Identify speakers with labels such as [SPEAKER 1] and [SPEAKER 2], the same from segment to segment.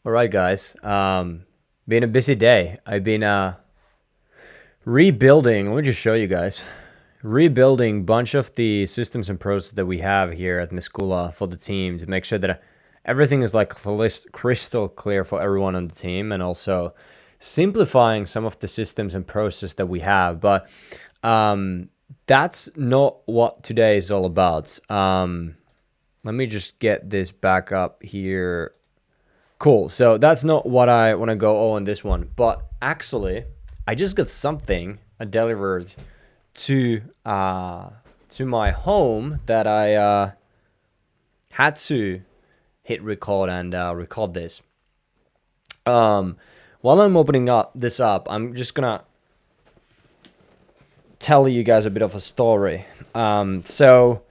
[SPEAKER 1] All right, guys. Been a busy day. I've been rebuilding. Let me just show you guys. Rebuilding bunch of the systems and processes that we have here at Miskula for the team to make sure that everything is like crystal clear for everyone on the team, and also simplifying some of the systems and processes that we have. But that's not what today is all about. Let me just get this back up here. Cool. So that's not what I want to go on this one. But actually, I just got something delivered to my home that I had to hit record and record this. While I'm opening this up, I'm just gonna tell you guys a bit of a story. So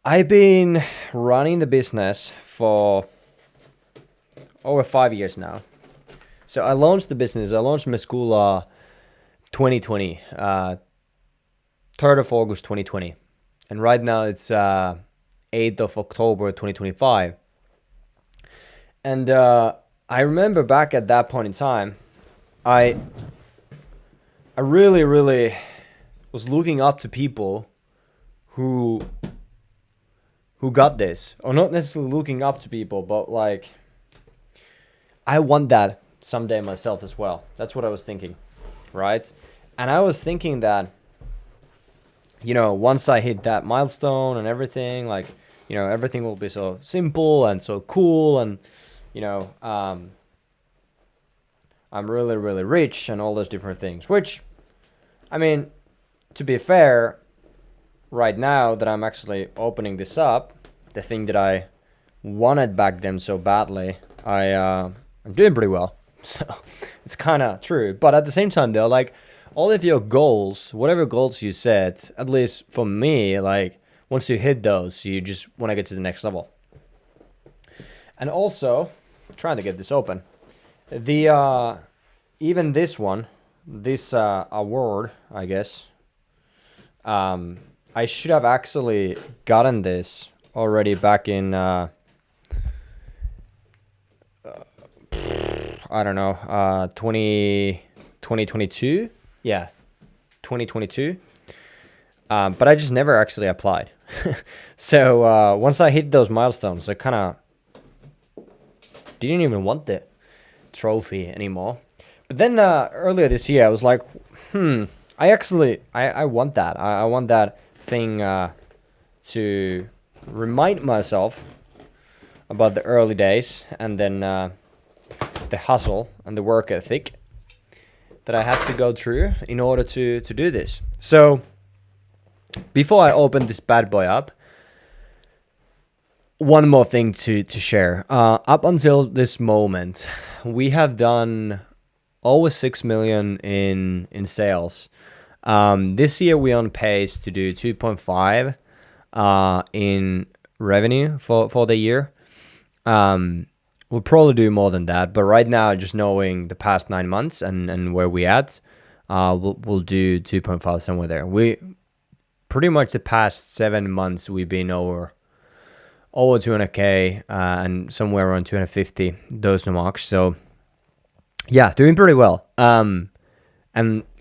[SPEAKER 1] I've been running the business for over 5 years now. So I launched the business. I launched Miskula 2020, 3rd of August 2020. And right now it's 8th of October 2025. And I remember back at that point in time, I really, really was looking up to people who got this. Or not necessarily looking up to people, but like, I want that someday myself as well. That's what I was thinking, right? And I was thinking that, once I hit that milestone and everything, like, everything will be so simple and so cool, and, I'm really, really rich and all those different things, which, I mean, to be fair, right now that I'm actually opening this up, the thing that I wanted back then so badly, I'm doing pretty well. So it's kind of true. But at the same time, though, like, all of your goals, whatever goals you set, at least for me, like, once you hit those, you just want to get to the next level. And also, trying to get this open, the even this one, this award, I guess, I should have actually gotten this already back in I don't know, 2022. Yeah, 2022. But I just never actually applied. So once I hit those milestones, I kind of didn't even want the trophy anymore. But then earlier this year, I was like, I want that. I want that thing to remind myself about the early days, and then the hustle and the work ethic that I had to go through in order to do this. So before I open this bad boy up, one more thing to share. Up until this moment, we have done over 6 million in sales. This year we're on pace to do 2.5 in revenue for the year. We'll probably do more than that, but right now, just knowing the past 9 months and where we at, we'll do 2.5 somewhere there. We pretty much the past 7 months we've been over 200k and somewhere around 250 those marks. So yeah, doing pretty well. And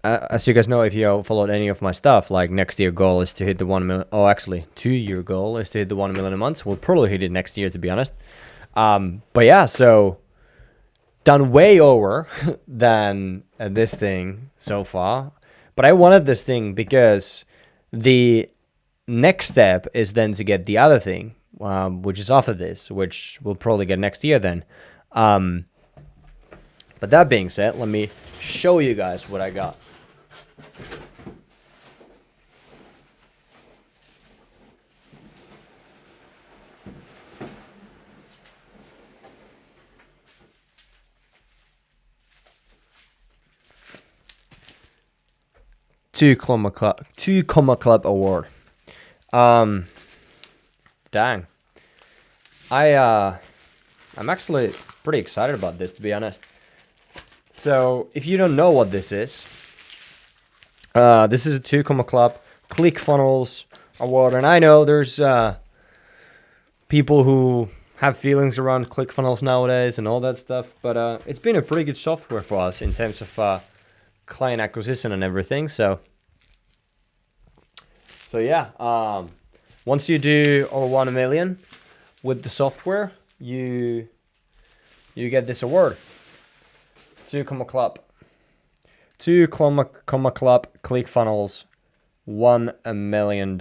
[SPEAKER 1] as you guys know, if you followed any of my stuff, like, next year goal is to hit the 1 million. Oh, actually, 2-year goal is to hit the 1 million a month. We'll probably hit it next year, to be honest. But yeah, so done way over than this thing so far. But I wanted this thing because the next step is then to get the other thing, which is after this, which we'll probably get next year then. But that being said, let me show you guys what I got. Two Comma Club award. Dang. I'm actually pretty excited about this, to be honest. So if you don't know what this is a 2 Comma Club ClickFunnels award, and I know there's people who have feelings around ClickFunnels nowadays and all that stuff, but it's been a pretty good software for us in terms of client acquisition and everything. So yeah, once you do over 1 million with the software, you get this award. 2 Club. 2 Club ClickFunnels $1 million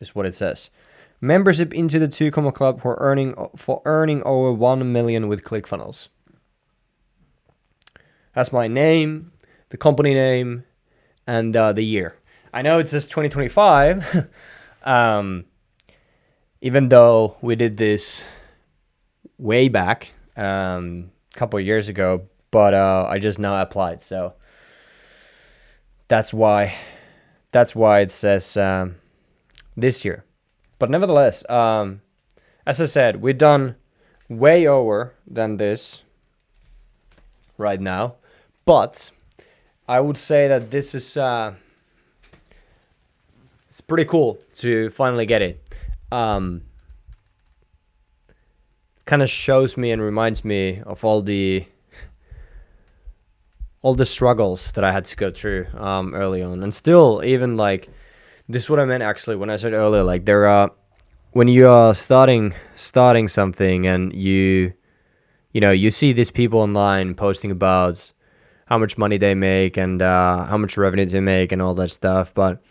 [SPEAKER 1] is what it says. Membership into the 2 Club for earning over 1 million with ClickFunnels. That's my name, the company name, and the year. I know it says 2025, even though we did this way back, a couple of years ago, but I just now applied, so that's why it says this year. But nevertheless, as I said, we've done way over than this right now, but I would say that this is it's pretty cool to finally get it. Kind of shows me and reminds me of all the struggles that I had to go through early on, and still, even like, this is what I meant actually when I said earlier, like, there are, when you are starting something and you see these people online posting about how much money they make and how much revenue they make and all that stuff, but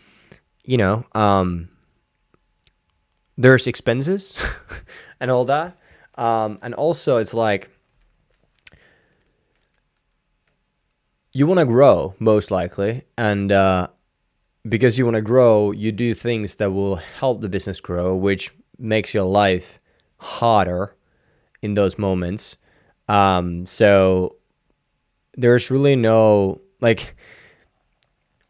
[SPEAKER 1] there's expenses and all that, and also it's like, you want to grow most likely, and because you want to grow, you do things that will help the business grow, which makes your life harder in those moments. So there's really no, like,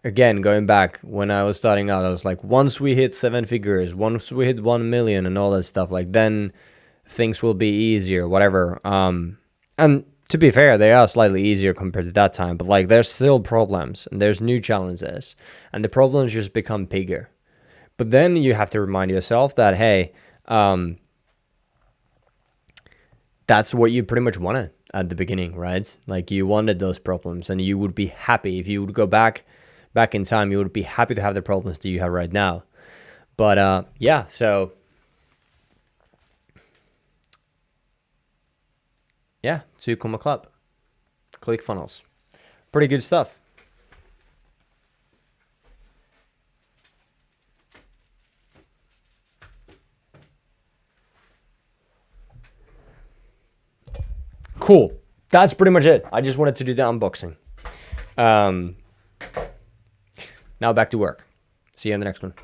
[SPEAKER 1] again, going back when I was starting out, I was like, once we hit 7 figures, once we hit 1 million and all that stuff, like, then things will be easier, whatever. And to be fair, they are slightly easier compared to that time, but like, there's still problems and there's new challenges, and the problems just become bigger. But then you have to remind yourself that, hey, that's what you pretty much wanted at the beginning, right? Like, you wanted those problems, and you would be happy if you would go back in time. You would be happy to have the problems that you have right now. But yeah, so yeah, 2 Club, ClickFunnels, pretty good stuff. Cool. That's pretty much it. I just wanted to do the unboxing. Now back to work. See you in the next one.